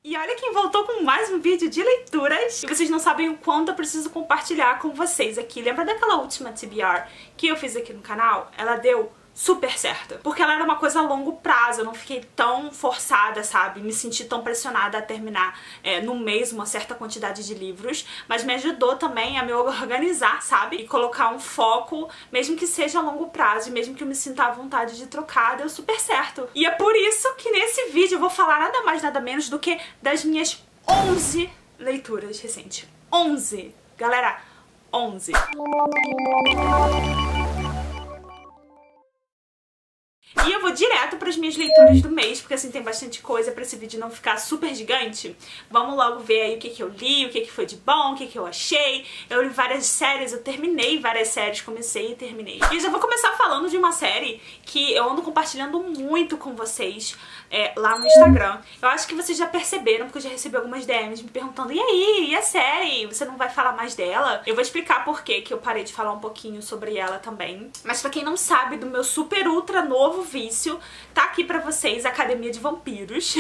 E olha quem voltou com mais um vídeo de leituras. E vocês não sabem o quanto eu preciso compartilhar com vocês aqui. Lembra daquela última TBR que eu fiz aqui no canal? Ela deu super certo. Porque ela era uma coisa a longo prazo, eu não fiquei tão forçada, sabe? Me senti tão pressionada a terminar no mês uma certa quantidade de livros, mas me ajudou também a me organizar, sabe? E colocar um foco, mesmo que seja a longo prazo, e mesmo que eu me sinta à vontade de trocar, deu super certo. E é por isso que nesse vídeo eu vou falar nada mais, nada menos do que das minhas 11 leituras recentes. 11! Galera, 11! E eu vou direto para as minhas leituras do mês, porque assim tem bastante coisa para esse vídeo não ficar super gigante. Vamos logo ver aí o que eu li, o que foi de bom, o que eu achei. Eu li várias séries, eu terminei várias séries, comecei e terminei. E eu já vou começar falando de uma série que eu ando compartilhando muito com vocês lá no Instagram. Eu acho que vocês já perceberam, porque eu já recebi algumas DMs me perguntando: e aí, e a série? Você não vai falar mais dela? Eu vou explicar por que eu parei de falar um pouquinho sobre ela também. Mas pra quem não sabe do meu super ultra novo vício, tá aqui pra vocês, Academia de Vampiros.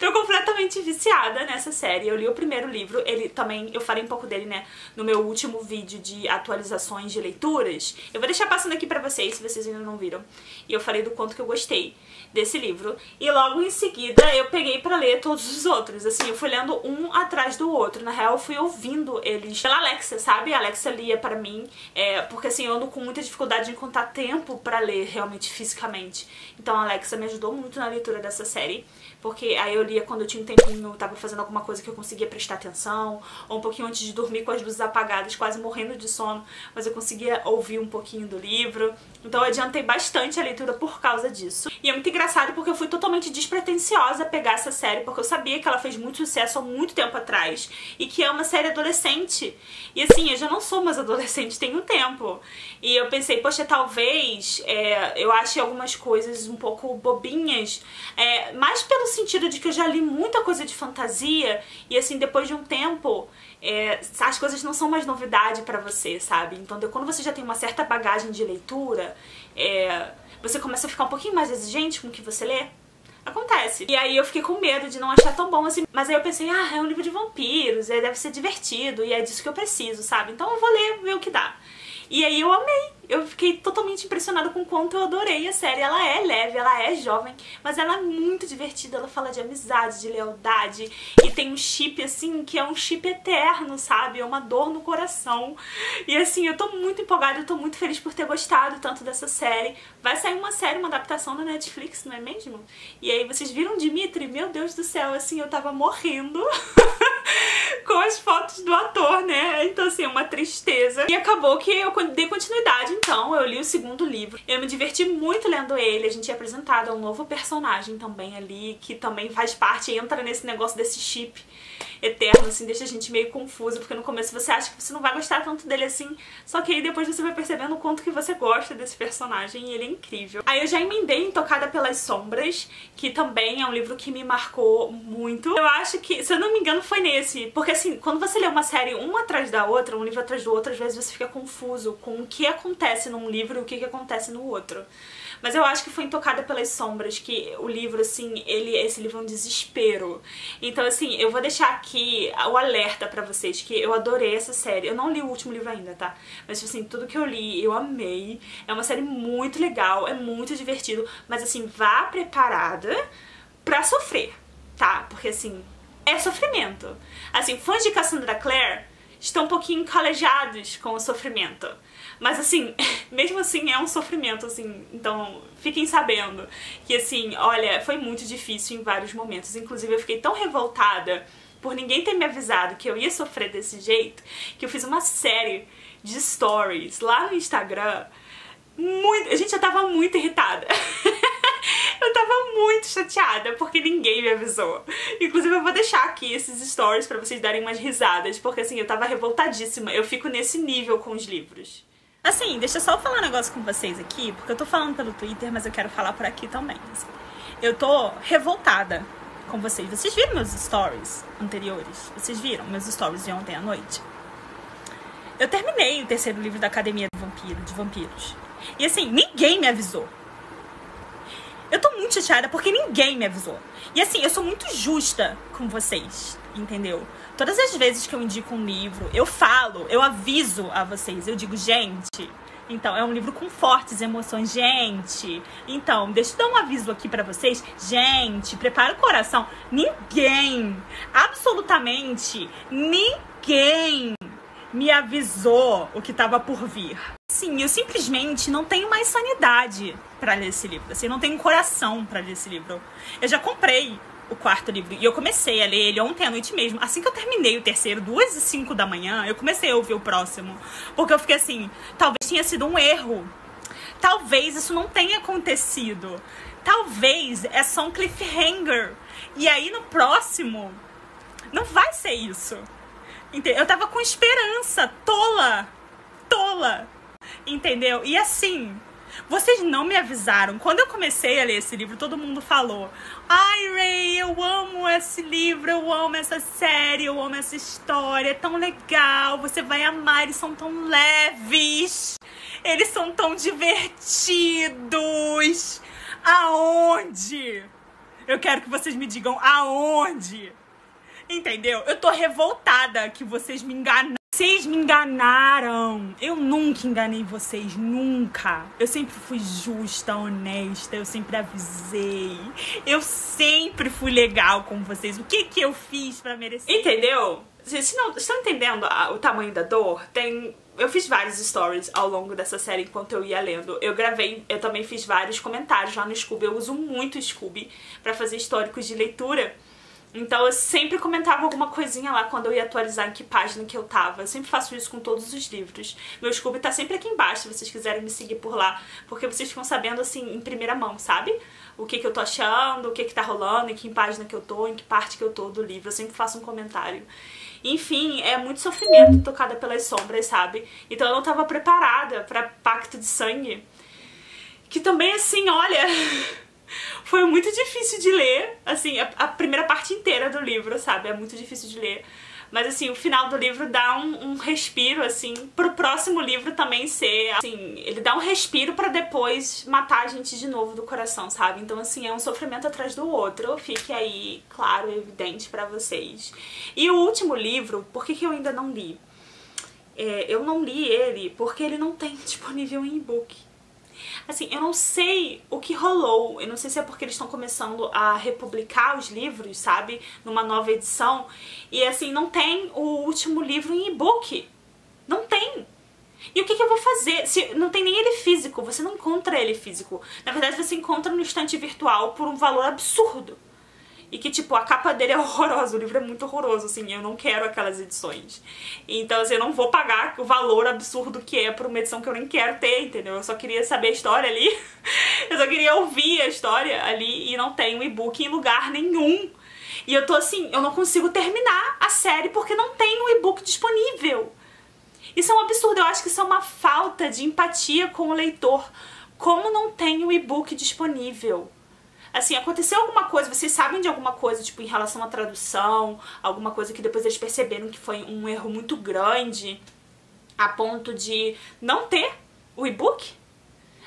Tô completamente viciada nessa série. Eu li o primeiro livro, ele também, eu falei um pouco dele, né, no meu último vídeo de atualizações de leituras. Eu vou deixar passando aqui pra vocês, se vocês ainda não viram. E eu falei do quanto que eu gostei desse livro. E logo em seguida eu peguei pra ler todos os outros. Assim, eu fui lendo um atrás do outro. Na real, eu fui ouvindo eles pela Alexa, sabe? A Alexa lia pra mim, porque assim, eu ando com muita dificuldade de encontrar tempo pra ler realmente fisicamente. Então a Alexa me ajudou muito na leitura dessa série, porque aí eu lia quando eu tinha um tempinho, tava fazendo alguma coisa que eu conseguia prestar atenção, ou um pouquinho antes de dormir com as luzes apagadas, quase morrendo de sono, mas eu conseguia ouvir um pouquinho do livro. Então eu adiantei bastante a leitura por causa disso. E é muito engraçado porque eu fui totalmente despretensiosa a pegar essa série, porque eu sabia que ela fez muito sucesso há muito tempo atrás, e que é uma série adolescente. E assim, eu já não sou mais adolescente tem um tempo. E eu pensei, poxa, talvez eu ache algumas coisas um pouco bobinhas, mais pelo sentido de que eu já li muita coisa de fantasia, e assim, depois de um tempo, as coisas não são mais novidade pra você, sabe? Então quando você já tem uma certa bagagem de leitura, você começa a ficar um pouquinho mais exigente com o que você lê. Acontece. E aí eu fiquei com medo de não achar tão bom assim. Mas aí eu pensei, é um livro de vampiros, deve ser divertido, e é disso que eu preciso, sabe? Então eu vou ler, ver o que dá. E aí eu amei. Eu fiquei totalmente impressionada com o quanto eu adorei a série. Ela é leve, ela é jovem, mas ela é muito divertida. Ela fala de amizade, de lealdade, e tem um chip, assim, que é um chip eterno, sabe? É uma dor no coração. E assim, eu tô muito empolgada, eu tô muito feliz por ter gostado tanto dessa série. Vai sair uma série, uma adaptação da Netflix, não é mesmo? E aí vocês viram Dimitri? Meu Deus do céu, assim, eu tava morrendo com as fotos do ator, né? Então assim, é uma tristeza. E acabou que eu dei continuidade. Então, eu li o segundo livro. Eu me diverti muito lendo ele. A gente é apresentado a um novo personagem também ali, que também faz parte, entra nesse negócio desse chip eterno, assim, deixa a gente meio confusa, porque no começo você acha que você não vai gostar tanto dele assim, só que aí depois você vai percebendo o quanto que você gosta desse personagem, e ele é incrível. Aí eu já emendei em Tocada pelas Sombras, que também é um livro que me marcou muito. Eu acho que, se eu não me engano, foi nesse, porque assim, quando você lê uma série uma atrás da outra, um livro atrás do outro, às vezes você fica confuso com o que acontece num livro e o que acontece no outro. Mas eu acho que foi em Tocada pelas Sombras que o livro, assim, esse livro é um desespero. Então, assim, eu vou deixar aqui o alerta pra vocês que eu adorei essa série. Eu não li o último livro ainda, tá? Mas, assim, tudo que eu li, eu amei. É uma série muito legal, é muito divertido. Mas, assim, vá preparada pra sofrer, tá? Porque, assim, é sofrimento. Assim, fãs de Cassandra Clare estão um pouquinho calejados com o sofrimento. Mas assim, mesmo assim é um sofrimento, assim, então fiquem sabendo que assim, olha, foi muito difícil em vários momentos. Inclusive eu fiquei tão revoltada por ninguém ter me avisado que eu ia sofrer desse jeito, que eu fiz uma série de stories lá no Instagram. Gente, eu tava muito irritada. Eu tava muito chateada porque ninguém me avisou. Inclusive eu vou deixar aqui esses stories pra vocês darem umas risadas, porque assim, eu tava revoltadíssima. Eu fico nesse nível com os livros. Assim, deixa eu só falar um negócio com vocês aqui, porque eu tô falando pelo Twitter, mas eu quero falar por aqui também. Assim. Eu tô revoltada com vocês. Vocês viram meus stories anteriores? Vocês viram meus stories de ontem à noite? Eu terminei o terceiro livro da Academia de Vampiros. E assim, ninguém me avisou. Eu tô muito chateada porque ninguém me avisou. E assim, eu sou muito justa com vocês, entendeu? Todas as vezes que eu indico um livro, eu falo, eu aviso a vocês. Eu digo, gente, então, é um livro com fortes emoções, gente. Então, deixa eu dar um aviso aqui pra vocês. Gente, prepara o coração. Ninguém, absolutamente ninguém me avisou o que tava por vir. Sim, eu simplesmente não tenho mais sanidade pra ler esse livro. Assim, eu não tenho coração pra ler esse livro. Eu já comprei o quarto livro e eu comecei a ler ele ontem à noite mesmo. Assim que eu terminei o terceiro, 2h05 da manhã, eu comecei a ouvir o próximo. Porque eu fiquei assim, talvez tenha sido um erro. Talvez isso não tenha acontecido. Talvez é só um cliffhanger. E aí no próximo, não vai ser isso. Eu tava com esperança, tola. Entendeu? E assim, vocês não me avisaram. Quando eu comecei a ler esse livro, todo mundo falou: ai, Ray, eu amo esse livro, eu amo essa série, eu amo essa história, é tão legal, você vai amar, eles são tão leves, eles são tão divertidos. Aonde? Eu quero que vocês me digam aonde. Entendeu? Eu tô revoltada que vocês me enganaram. Vocês me enganaram. Eu nunca enganei vocês, nunca. Eu sempre fui justa, honesta, eu sempre avisei. Eu sempre fui legal com vocês. O que eu fiz pra merecer? Entendeu? Vocês estão entendendo o tamanho da dor? Eu fiz vários stories ao longo dessa série enquanto eu ia lendo. Eu também fiz vários comentários lá no Scooby. Eu uso muito o Scooby pra fazer históricos de leitura. Então eu sempre comentava alguma coisinha lá quando eu ia atualizar em que página que eu tava. Eu sempre faço isso com todos os livros. Meu Scooby tá sempre aqui embaixo, se vocês quiserem me seguir por lá. Porque vocês ficam sabendo, assim, em primeira mão, sabe? O que eu tô achando, o que tá rolando, em que página que eu tô, em que parte que eu tô do livro. Eu sempre faço um comentário. Enfim, é muito sofrimento tocada pelas sombras, sabe? Então eu não tava preparada pra Pacto de Sangue. Que também, assim, olha... Foi muito difícil de ler, assim, a primeira parte inteira do livro, sabe? É muito difícil de ler. Mas, assim, o final do livro dá um respiro, assim, pro próximo livro também ser, assim, ele dá um respiro pra depois matar a gente de novo do coração, sabe? Então, assim, é um sofrimento atrás do outro. Fique aí, claro, evidente pra vocês. E o último livro, por que eu ainda não li? Eu não li ele porque ele não tem disponível em e-book. Assim, eu não sei o que rolou, eu não sei se é porque eles estão começando a republicar os livros, sabe? Numa nova edição. E assim, não tem o último livro em e-book. Não tem. E o que eu vou fazer? Se não tem nem ele físico, você não encontra ele físico. Na verdade, você encontra no estante virtual por um valor absurdo. E que, tipo, a capa dele é horrorosa, o livro é muito horroroso, assim, eu não quero aquelas edições. Então, assim, eu não vou pagar o valor absurdo que é por uma edição que eu nem quero ter, entendeu? Eu só queria saber a história ali, eu só queria ouvir a história ali e não tem um e-book em lugar nenhum. E eu tô assim, eu não consigo terminar a série porque não tem um e-book disponível. Isso é um absurdo, eu acho que isso é uma falta de empatia com o leitor. Como não tem o e-book disponível? Assim, aconteceu alguma coisa, vocês sabem de alguma coisa, tipo, em relação à tradução, alguma coisa que depois eles perceberam que foi um erro muito grande, a ponto de não ter o e-book?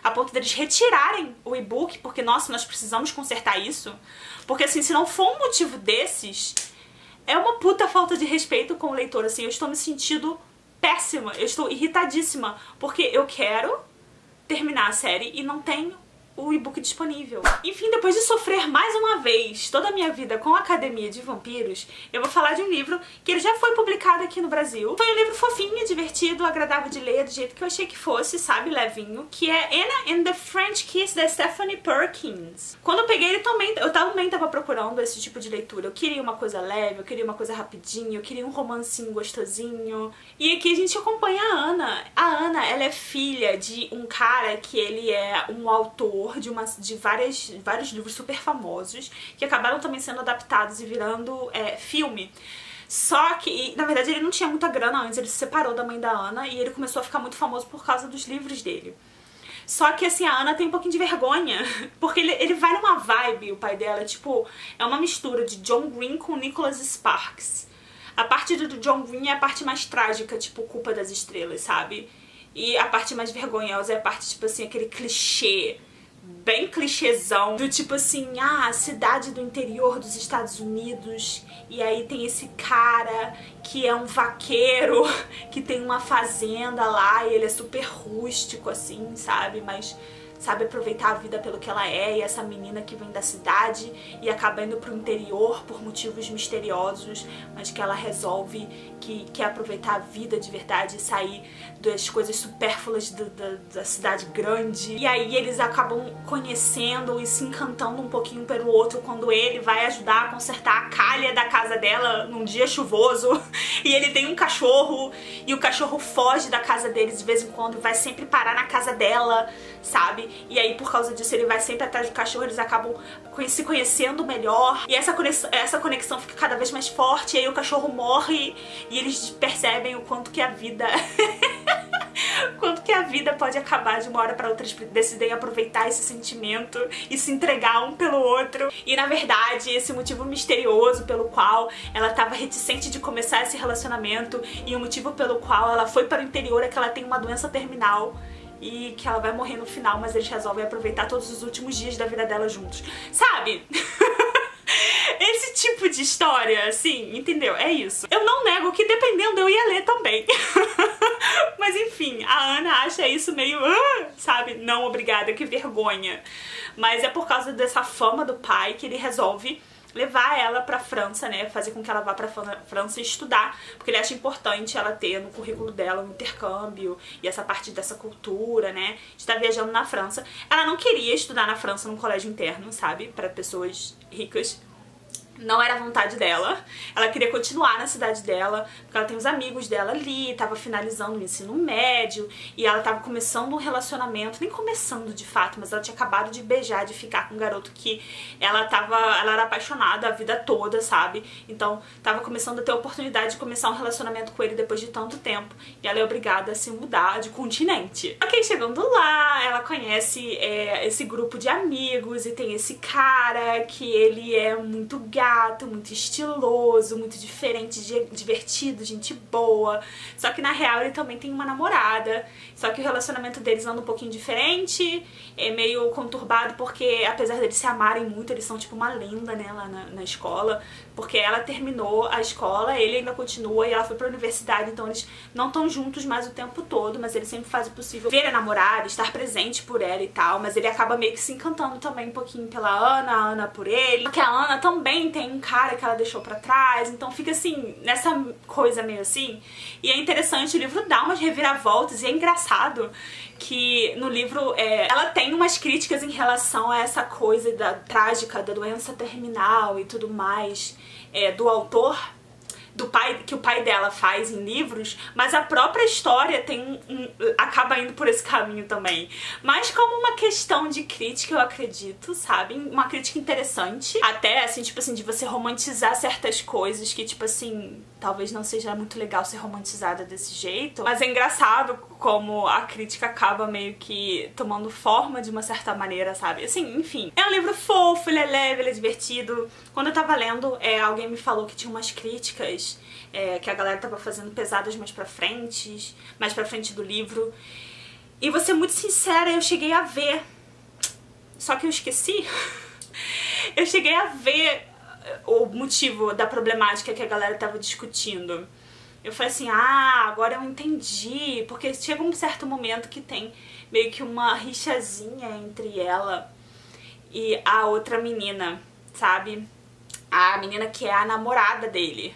A ponto deles retirarem o e-book, porque, nossa, nós precisamos consertar isso. Porque, assim, se não for um motivo desses, é uma puta falta de respeito com o leitor, assim, eu estou me sentindo péssima, eu estou irritadíssima, porque eu quero terminar a série e não tenho o e-book disponível. Enfim, depois de sofrer mais uma vez toda a minha vida com a Academia de Vampiros, eu vou falar de um livro que ele já foi publicado aqui no Brasil. Foi um livro fofinho, divertido, agradável de ler, do jeito que eu achei que fosse, sabe, levinho, que é Anna and the French Kiss, da Stephanie Perkins. Quando eu peguei ele eu também tava procurando esse tipo de leitura. Eu queria uma coisa leve, eu queria uma coisa rapidinha, eu queria um romancinho gostosinho. E aqui a gente acompanha a Ana. A Ana, ela é filha de um cara que ele é um autor de vários livros super famosos que acabaram também sendo adaptados e virando filme. Só que, na verdade, ele não tinha muita grana antes, ele se separou da mãe da Ana e ele começou a ficar muito famoso por causa dos livros dele. Só que, assim, a Ana tem um pouquinho de vergonha, porque ele vai numa vibe, o pai dela, tipo, é uma mistura de John Green com Nicholas Sparks. A parte do John Green é a parte mais trágica, tipo, Culpa das Estrelas, sabe? E a parte mais vergonhosa é a parte, tipo assim, aquele clichê bem clichêzão, do tipo assim, ah, cidade do interior dos Estados Unidos, e aí tem esse cara que é um vaqueiro, que tem uma fazenda lá, e ele é super rústico, assim, sabe? Mas sabe aproveitar a vida pelo que ela é, e essa menina que vem da cidade e acaba indo pro interior por motivos misteriosos, mas que ela resolve que quer aproveitar a vida de verdade e sair das coisas supérfluas da cidade grande. E aí eles acabam conhecendo e se encantando um pouquinho pelo outro quando ele vai ajudar a consertar a calha da casa dela num dia chuvoso. E ele tem um cachorro, e o cachorro foge da casa deles de vez em quando e vai sempre parar na casa dela, sabe? E aí por causa disso ele vai sempre atrás do cachorro, eles acabam se conhecendo melhor, e essa conexão fica cada vez mais forte, e aí o cachorro morre e eles percebem o quanto que a vida quanto que a vida pode acabar de uma hora pra outra. Eles decidem aproveitar esse sentimento e se entregar um pelo outro. E na verdade esse motivo misterioso pelo qual ela tava reticente de começar esse relacionamento, e o motivo pelo qual ela foi para o interior, é que ela tem uma doença terminal e que ela vai morrer no final, mas eles resolvem aproveitar todos os últimos dias da vida dela juntos, sabe? Esse tipo de história, assim, entendeu? É isso. Eu não nego que dependendo eu ia ler também. Mas enfim, a Ana acha isso meio, sabe? Não, obrigada, que vergonha. Mas é por causa dessa fama do pai que ele resolve levar ela pra França, né, fazer com que ela vá pra França estudar, porque ele acha importante ela ter no currículo dela um intercâmbio e essa parte dessa cultura, né, de estar viajando na França. Ela não queria estudar na França num colégio interno, sabe, pra pessoas ricas. Não era a vontade dela, ela queria continuar na cidade dela, porque ela tem os amigos dela ali, tava finalizando o ensino médio, e ela tava começando um relacionamento, nem começando de fato, mas ela tinha acabado de beijar, de ficar com um garoto que ela era apaixonada a vida toda, sabe? Então tava começando a ter a oportunidade de começar um relacionamento com ele depois de tanto tempo, e ela é obrigada a se mudar de continente. Ok, chegando lá, ela conhece esse grupo de amigos, e tem esse cara que ele é muito gato, muito estiloso, muito diferente, divertido, gente boa. Só que na real ele também tem uma namorada. Só que o relacionamento deles anda um pouquinho diferente, é meio conturbado, porque apesar deles se amarem muito, eles são tipo uma lenda, né, lá na escola. Porque ela terminou a escola, ele ainda continua, e ela foi pra universidade, então eles não estão juntos mais o tempo todo, mas ele sempre faz o possível ver a namorada, estar presente por ela e tal, mas ele acaba meio que se encantando também um pouquinho pela Ana, a Ana por ele, porque a Ana também tem um cara que ela deixou pra trás, então fica assim, nessa coisa meio assim. E é interessante, o livro dá umas reviravoltas, e é engraçado que no livro ela tem umas críticas em relação a essa coisa trágica da doença terminal e tudo mais, do autor, do pai, que o pai dela faz em livros, mas a própria história acaba indo por esse caminho também. Mas como uma questão de crítica, eu acredito, sabe? Uma crítica interessante. Até, assim, tipo assim, de você romantizar certas coisas que, tipo assim, talvez não seja muito legal ser romantizada desse jeito. Mas é engraçado como a crítica acaba meio que tomando forma de uma certa maneira, sabe? Assim, enfim. É um livro fofo, ele é leve, ele é divertido. Quando eu tava lendo, alguém me falou que tinha umas críticas que a galera tava fazendo pesadas mais pra frente do livro. E vou ser muito sincera, eu cheguei a ver, só que eu esqueci. Eu cheguei a ver o motivo da problemática que a galera tava discutindo. Eu falei assim, agora eu entendi, porque chega um certo momento que tem meio que uma rixazinha entre ela e a outra menina, sabe? A menina que é a namorada dele.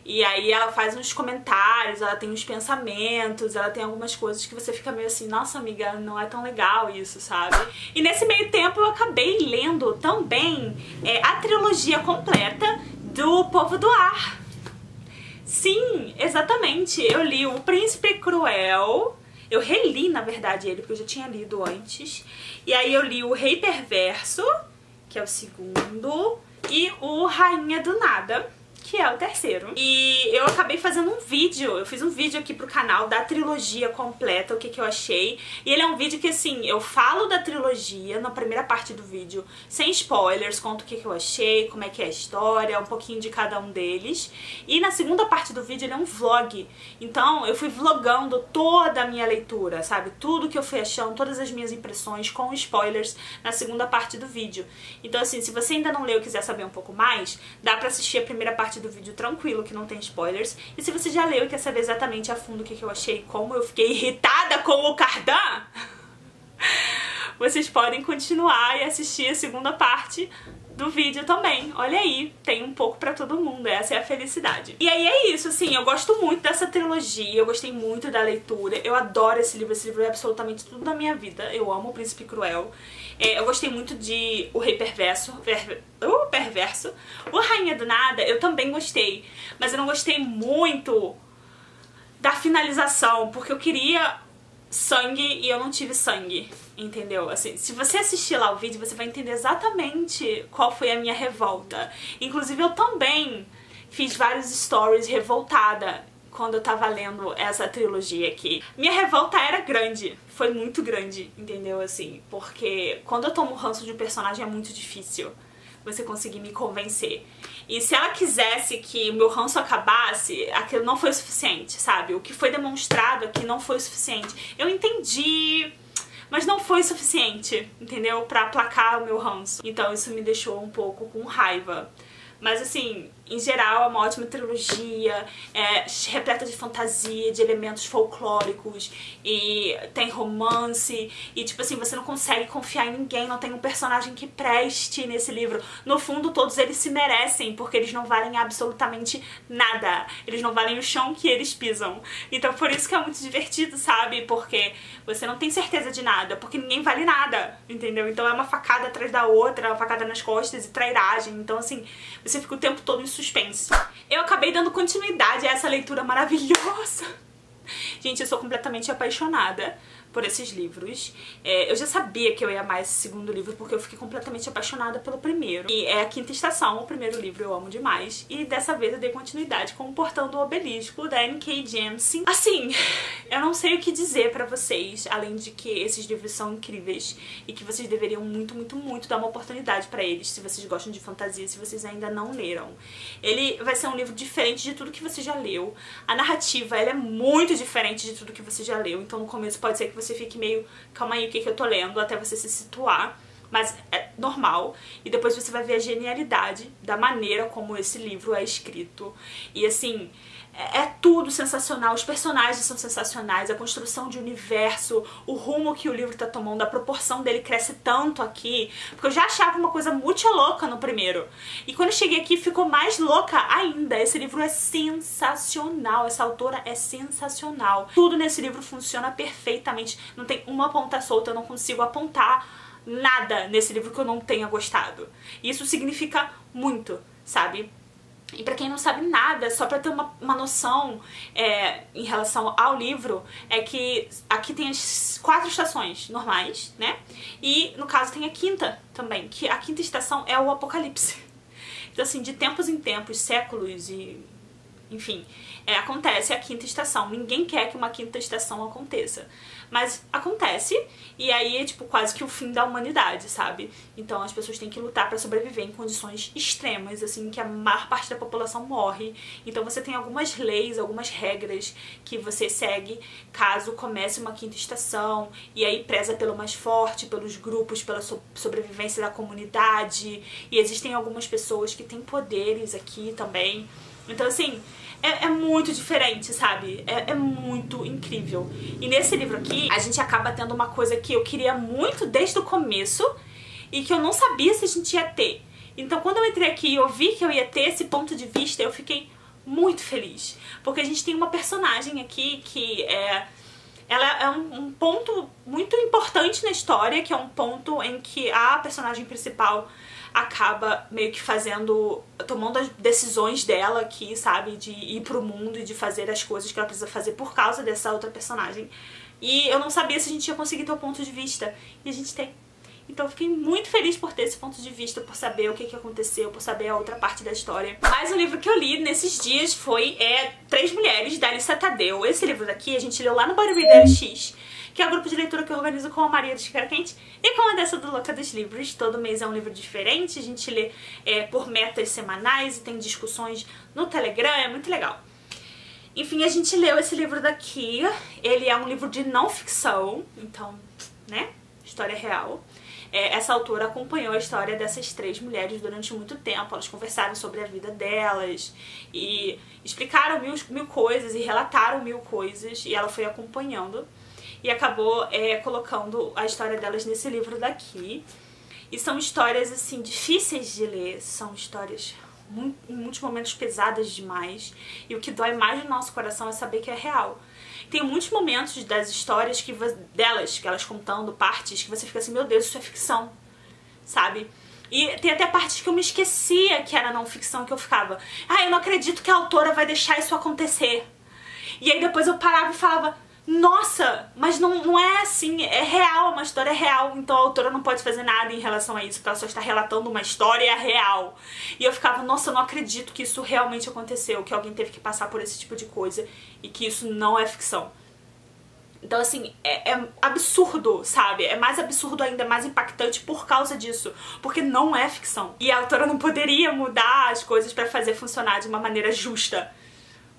E aí ela faz uns comentários, ela tem uns pensamentos, ela tem algumas coisas que você fica meio assim, nossa amiga, não é tão legal isso, sabe? E nesse meio tempo eu acabei lendo também a trilogia completa do Povo do Ar. Sim, exatamente, eu li O Príncipe Cruel, eu reli na verdade ele, porque eu já tinha lido antes. E aí eu li O Rei Perverso, que é o segundo, e o Rainha do Nada, que é o terceiro. E eu acabei fazendo um vídeo, eu fiz um vídeo aqui pro canal da trilogia completa, o que eu achei. E ele é um vídeo que, assim, eu falo da trilogia na primeira parte do vídeo, sem spoilers, conto o que eu achei, como é que é a história, um pouquinho de cada um deles. E na segunda parte do vídeo ele é um vlog. Então eu fui vlogando toda a minha leitura, sabe? Tudo que eu fui achando, todas as minhas impressões com spoilers na segunda parte do vídeo. Então, assim, se você ainda não leu e quiser saber um pouco mais, dá pra assistir a primeira parte do vídeo tranquilo, que não tem spoilers. E se você já leu e quer saber exatamente a fundo o que eu achei, como eu fiquei irritada com o Cardan, vocês podem continuar e assistir a segunda parte do vídeo também. Olha aí, tem um pouco pra todo mundo, essa é a felicidade. E aí é isso, assim, eu gosto muito dessa trilogia, eu gostei muito da leitura, eu adoro esse livro é absolutamente tudo da minha vida, eu amo O Príncipe Cruel. Eu gostei muito de O Rei Perverso, Perverso. O Rainha do Nada eu também gostei, mas eu não gostei muito da finalização, porque eu queria sangue e eu não tive sangue, entendeu? Assim, se você assistir lá o vídeo, você vai entender exatamente qual foi a minha revolta. Inclusive, eu também fiz vários stories revoltada quando eu tava lendo essa trilogia aqui. Minha revolta era grande, foi muito grande, entendeu? Assim, porque quando eu tomo ranço de um personagem é muito difícil você conseguir me convencer. E se ela quisesse que o meu ranço acabasse, aquilo não foi o suficiente, sabe? O que foi demonstrado aqui não foi o suficiente. Eu entendi, mas não foi o suficiente, entendeu? Pra aplacar o meu ranço. Então isso me deixou um pouco com raiva. Mas assim, em geral é uma ótima trilogia, repleta de fantasia, de elementos folclóricos, e tem romance, e tipo assim, você não consegue confiar em ninguém, não tem um personagem que preste nesse livro. No fundo, todos eles se merecem, porque eles não valem absolutamente nada. Eles não valem o chão que eles pisam. Então por isso que é muito divertido, sabe? Porque você não tem certeza de nada, porque ninguém vale nada, entendeu? Então é uma facada atrás da outra, uma facada nas costas e trairagem. Então assim, você fica o tempo todo em suspense. Eu acabei dando continuidade a essa leitura maravilhosa. Gente, eu sou completamente apaixonada por esses livros. Eu já sabia que eu ia amar esse segundo livro, porque eu fiquei completamente apaixonada pelo primeiro. E é A Quinta Estação, o primeiro livro eu amo demais. E dessa vez eu dei continuidade com O Portão do Obelisco, da N.K. Jemisin. Assim, eu não sei o que dizer pra vocês, além de que esses livros são incríveis e que vocês deveriam muito, muito, muito dar uma oportunidade pra eles, se vocês gostam de fantasia, se vocês ainda não leram. Ele vai ser um livro diferente de tudo que você já leu. A narrativa, ela é muito diferente de tudo que você já leu, então no começo pode ser que você fique meio, calma aí, o que eu tô lendo, até você se situar, mas é normal. E depois você vai ver a genialidade da maneira como esse livro é escrito. E assim, é tudo sensacional, os personagens são sensacionais, a construção de universo, o rumo que o livro tá tomando, a proporção dele cresce tanto aqui, porque eu já achava uma coisa muito louca no primeiro. E quando eu cheguei aqui ficou mais louca ainda. Esse livro é sensacional, essa autora é sensacional. Tudo nesse livro funciona perfeitamente, não tem uma ponta solta, eu não consigo apontar nada nesse livro que eu não tenha gostado. E isso significa muito, sabe? E pra quem não sabe nada, só pra ter uma noção em relação ao livro, é que aqui tem as 4 estações normais, né? E no caso tem a quinta também, que a quinta estação é o apocalipse. Então assim, de tempos em tempos, séculos e... enfim, acontece a quinta estação. Ninguém quer que uma quinta estação aconteça, mas acontece, e aí é tipo quase que o fim da humanidade, sabe? Então as pessoas têm que lutar pra sobreviver em condições extremas, assim, que a maior parte da população morre. Então você tem algumas leis, algumas regras que você segue caso comece uma quinta estação, e aí preza pelo mais forte, pelos grupos, pela sobrevivência da comunidade, e existem algumas pessoas que têm poderes aqui também. Então assim, é muito diferente, sabe? É muito incrível. E nesse livro aqui, a gente acaba tendo uma coisa que eu queria muito desde o começo e que eu não sabia se a gente ia ter. Então quando eu entrei aqui e eu vi que eu ia ter esse ponto de vista, eu fiquei muito feliz. Porque a gente tem uma personagem aqui que ela é um ponto muito importante na história, que é um ponto em que a personagem principal acaba meio que tomando as decisões dela aqui, sabe? De ir pro mundo e de fazer as coisas que ela precisa fazer por causa dessa outra personagem. E eu não sabia se a gente ia conseguir ter o ponto de vista. E a gente tem. Então eu fiquei muito feliz por ter esse ponto de vista, por saber o que aconteceu, por saber a outra parte da história. Mais um livro que eu li nesses dias foi Três Mulheres, da Alissa Tadeu. Esse livro daqui a gente leu lá no Body Reader LX, que é o grupo de leitura que eu organizo com a Maria do Xícara Quente e com a Dessa do Louca dos Livros. Todo mês é um livro diferente, a gente lê por metas semanais e tem discussões no Telegram, é muito legal. Enfim, a gente leu esse livro daqui, ele é um livro de não ficção, então, né, história real. Essa autora acompanhou a história dessas três mulheres durante muito tempo, elas conversaram sobre a vida delas e explicaram mil coisas e relataram mil coisas, e ela foi acompanhando e acabou colocando a história delas nesse livro daqui. E são histórias, assim, difíceis de ler, são histórias em muitos momentos pesadas demais, e o que dói mais no nosso coração é saber que é real. Tem muitos momentos das histórias que elas contando partes, que você fica assim, meu Deus, isso é ficção, sabe? E tem até partes que eu me esquecia que era não ficção, que eu ficava, eu não acredito que a autora vai deixar isso acontecer. E aí depois eu parava e falava, nossa, mas não é assim, é real, é uma história real, então a autora não pode fazer nada em relação a isso, porque ela só está relatando uma história real. E eu ficava, nossa, eu não acredito que isso realmente aconteceu, que alguém teve que passar por esse tipo de coisa e que isso não é ficção. Então, assim, é absurdo, sabe? É mais absurdo ainda, mais impactante por causa disso, porque não é ficção. E a autora não poderia mudar as coisas pra fazer funcionar de uma maneira justa.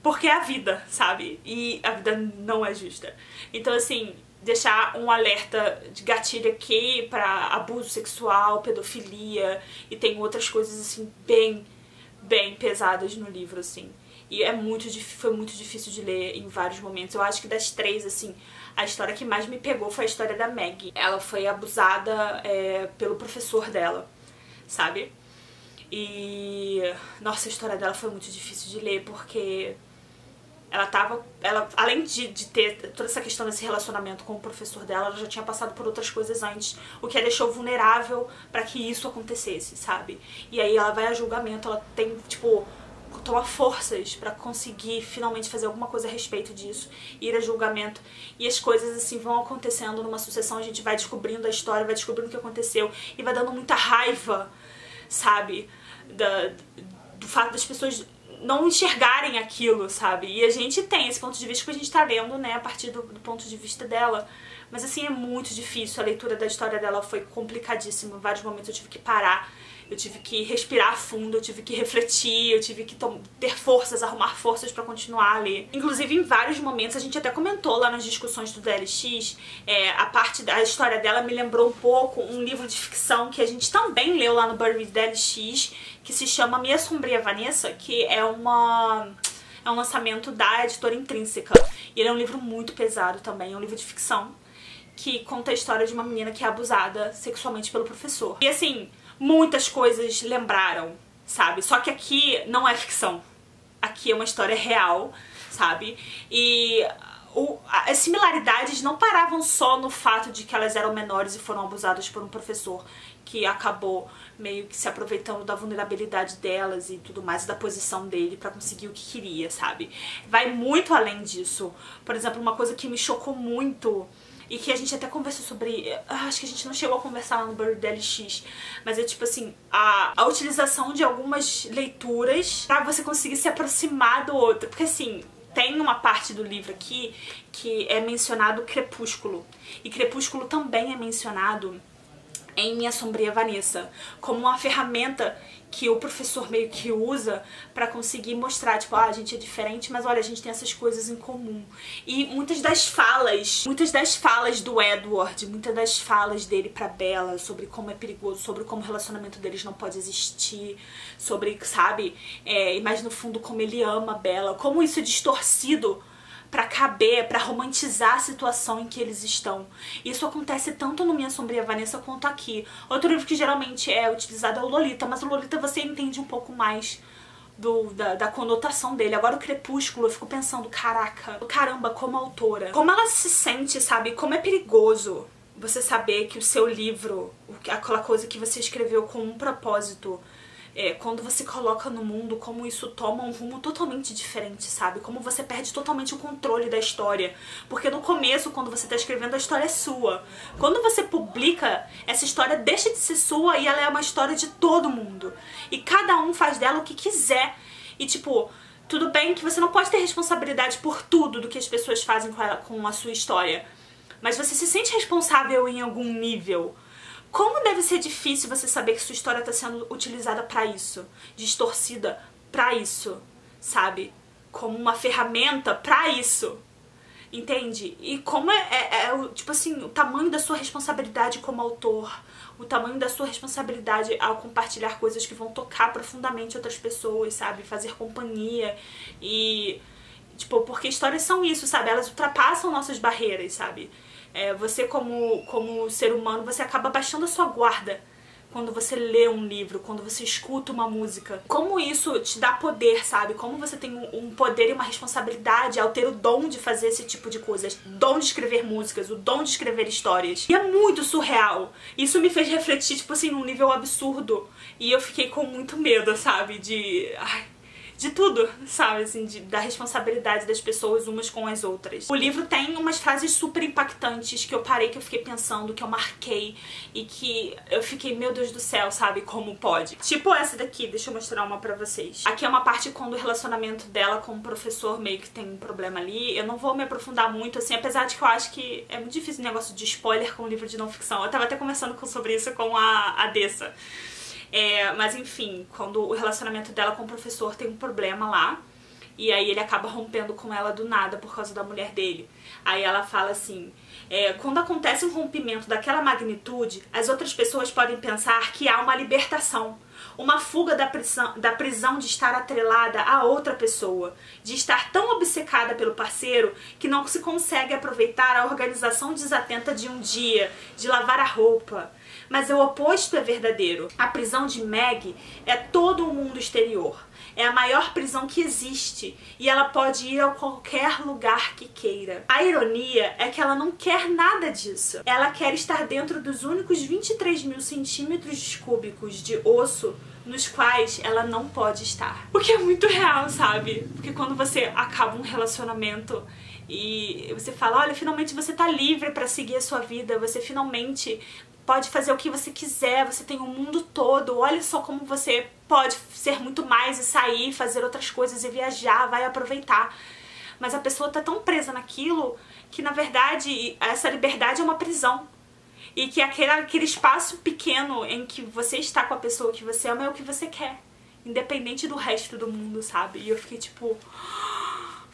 Porque é a vida, sabe? E a vida não é justa. Então, assim, deixar um alerta de gatilho aqui pra abuso sexual, pedofilia, e tem outras coisas, assim, bem pesadas no livro, assim. E foi muito difícil de ler em vários momentos. Eu acho que das três, assim, a história que mais me pegou foi a história da Maggie. Ela foi abusada pelo professor dela, sabe? E, nossa, a história dela foi muito difícil de ler, porque ela além de ter toda essa questão desse relacionamento com o professor dela, ela já tinha passado por outras coisas antes, o que a deixou vulnerável pra que isso acontecesse, sabe? E aí ela vai a julgamento, ela tem, tipo, tomar forças pra conseguir finalmente fazer alguma coisa a respeito disso, ir a julgamento, e as coisas assim vão acontecendo numa sucessão, a gente vai descobrindo a história, vai descobrindo o que aconteceu, e vai dando muita raiva, sabe? Do fato das pessoas não enxergarem aquilo, sabe? E a gente tem esse ponto de vista que a gente tá lendo, né, a partir do ponto de vista dela. Mas assim, é muito difícil, a leitura da história dela foi complicadíssima. Em vários momentos eu tive que parar, eu tive que respirar fundo, eu tive que refletir, eu tive que ter forças, arrumar forças pra continuar a ler. Inclusive, em vários momentos, a gente até comentou lá nas discussões do DLX, a parte da história dela me lembrou um pouco um livro de ficção que a gente também leu lá no Body Reader DLX, que se chama Minha Sombria Vanessa, que é um lançamento da editora Intrínseca. E ele é um livro muito pesado também, é um livro de ficção, que conta a história de uma menina que é abusada sexualmente pelo professor. E assim, muitas coisas lembraram, sabe? Só que aqui não é ficção. Aqui é uma história real, sabe? E as similaridades não paravam só no fato de que elas eram menores e foram abusadas por um professor que acabou meio que se aproveitando da vulnerabilidade delas e tudo mais, da posição dele pra conseguir o que queria, sabe? Vai muito além disso. Por exemplo, uma coisa que me chocou muito e que a gente até conversou sobre, acho que a gente não chegou a conversar lá no Body Reader LX, mas é tipo assim, a utilização de algumas leituras pra você conseguir se aproximar do outro, porque assim, tem uma parte do livro aqui que é mencionado Crepúsculo, e Crepúsculo também é mencionado em Minha Sombria Vanessa, como uma ferramenta que o professor meio que usa pra conseguir mostrar, tipo, a gente é diferente, mas olha, a gente tem essas coisas em comum. E muitas das falas do Edward, muitas das falas dele pra Bella, sobre como é perigoso, sobre como o relacionamento deles não pode existir, sobre, sabe, mas no fundo como ele ama a Bella, como isso é distorcido pra caber, pra romantizar a situação em que eles estão. Isso acontece tanto no Minha Sombria Vanessa quanto aqui. Outro livro que geralmente é utilizado é o Lolita, mas o Lolita você entende um pouco mais da conotação dele. Agora o Crepúsculo, eu fico pensando, caraca, caramba, como autora, como ela se sente, sabe? Como é perigoso você saber que o seu livro, aquela coisa que você escreveu com um propósito, quando você coloca no mundo, como isso toma um rumo totalmente diferente, sabe? Como você perde totalmente o controle da história. Porque no começo, quando você tá escrevendo, a história é sua. Quando você publica, essa história deixa de ser sua e ela é uma história de todo mundo. E cada um faz dela o que quiser. E tipo, tudo bem que você não pode ter responsabilidade por tudo do que as pessoas fazem com a sua história. Mas você se sente responsável em algum nível. Como deve ser difícil você saber que sua história está sendo utilizada pra isso, distorcida pra isso, sabe? Como uma ferramenta pra isso, entende? E como tipo assim, o tamanho da sua responsabilidade como autor, o tamanho da sua responsabilidade ao compartilhar coisas que vão tocar profundamente outras pessoas, sabe? Fazer companhia e... tipo, porque histórias são isso, sabe? Elas ultrapassam nossas barreiras, sabe? Você como ser humano, você acaba baixando a sua guarda quando você lê um livro, quando você escuta uma música. Como isso te dá poder, sabe? Como você tem um poder e uma responsabilidade ao ter o dom de fazer esse tipo de coisas. O dom de escrever músicas, o dom de escrever histórias. E é muito surreal. Isso me fez refletir, tipo assim, num nível absurdo. E eu fiquei com muito medo, sabe? De tudo, sabe, assim, da responsabilidade das pessoas umas com as outras. O livro tem umas frases super impactantes que eu parei, que eu fiquei pensando, que eu marquei e que eu fiquei, meu Deus do céu, sabe, como pode? Tipo essa daqui, deixa eu mostrar uma pra vocês. Aqui é uma parte quando o relacionamento dela com o professor meio que tem um problema ali. Eu não vou me aprofundar muito, assim, apesar de que eu acho que é muito difícil o negócio de spoiler com livro de não ficção. Eu tava até conversando sobre isso com a Dessa. Mas enfim, quando o relacionamento dela com o professor tem um problema lá, e aí ele acaba rompendo com ela do nada por causa da mulher dele. Aí ela fala assim, quando acontece um rompimento daquela magnitude, as outras pessoas podem pensar que há uma libertação, uma fuga da prisão de estar atrelada a outra pessoa, de estar tão obcecada pelo parceiro que não se consegue aproveitar a organização desatenta de um dia, de lavar a roupa. Mas o oposto é verdadeiro. A prisão de Meg é todo o mundo exterior. É a maior prisão que existe e ela pode ir a qualquer lugar que queira. A ironia é que ela não quer nada disso. Ela quer estar dentro dos únicos 23.000 centímetros cúbicos de osso nos quais ela não pode estar. O que é muito real, sabe? Porque quando você acaba um relacionamento e você fala, olha, finalmente você tá livre pra seguir a sua vida, você finalmente pode fazer o que você quiser, você tem o mundo todo, olha só como você pode ser muito mais e sair, fazer outras coisas e viajar, vai aproveitar. Mas a pessoa tá tão presa naquilo que, na verdade, essa liberdade é uma prisão. E que aquele espaço pequeno em que você está com a pessoa que você ama é o que você quer, independente do resto do mundo, sabe? E eu fiquei tipo...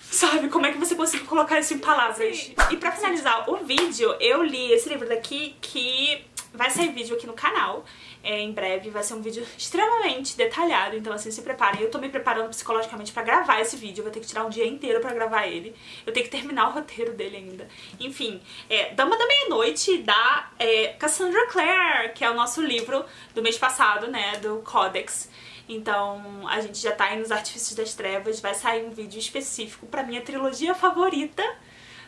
sabe, como é que você conseguiu colocar isso em palavras? Sim. E pra finalizar o vídeo, eu li esse livro daqui que... vai sair vídeo aqui no canal, em breve, vai ser um vídeo extremamente detalhado, então assim, se preparem. Eu tô me preparando psicologicamente pra gravar esse vídeo, eu vou ter que tirar um dia inteiro pra gravar ele, eu tenho que terminar o roteiro dele ainda. Enfim, Dama da Meia-Noite, da Cassandra Clare, que é o nosso livro do mês passado, né, do Codex. Então a gente já tá aí nos Artifícios das Trevas, vai sair um vídeo específico pra minha trilogia favorita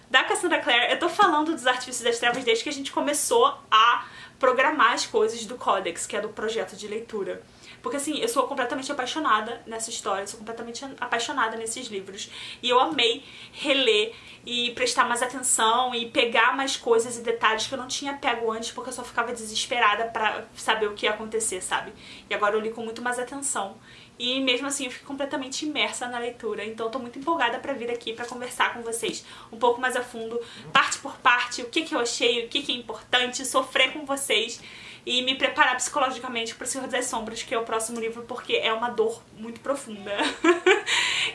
da Cassandra Clare. Eu tô falando dos Artifícios das Trevas desde que a gente começou a programar as coisas do Codex, que é do projeto de leitura. Porque assim, eu sou completamente apaixonada nessa história, sou completamente apaixonada nesses livros. E eu amei reler e prestar mais atenção e pegar mais coisas e detalhes que eu não tinha pego antes, porque eu só ficava desesperada pra saber o que ia acontecer, sabe? E agora eu li com muito mais atenção. E mesmo assim eu fico completamente imersa na leitura, então eu tô muito empolgada pra vir aqui pra conversar com vocês um pouco mais a fundo, parte por parte, o que eu achei, o que é importante, sofrer com vocês e me preparar psicologicamente para O Senhor das Sombras, que é o próximo livro, porque é uma dor muito profunda.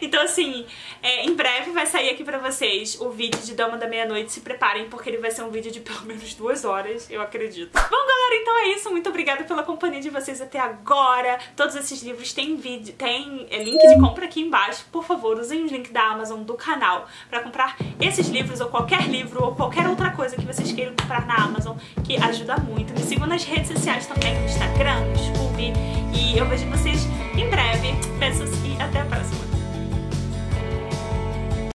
Então assim, em breve vai sair aqui pra vocês o vídeo de Dama da Meia-Noite, se preparem, porque ele vai ser um vídeo de pelo menos 2 horas, eu acredito. Bom, galera, então é isso, muito obrigada pela companhia de vocês até agora. Todos esses livros têm link de compra aqui embaixo, por favor, usem o link da Amazon do canal pra comprar esses livros, ou qualquer livro, ou qualquer outra coisa que vocês queiram comprar na Amazon, que ajuda muito. Me sigam nas redes sociais também, no Instagram, no YouTube, e eu vejo vocês em breve. Beijos!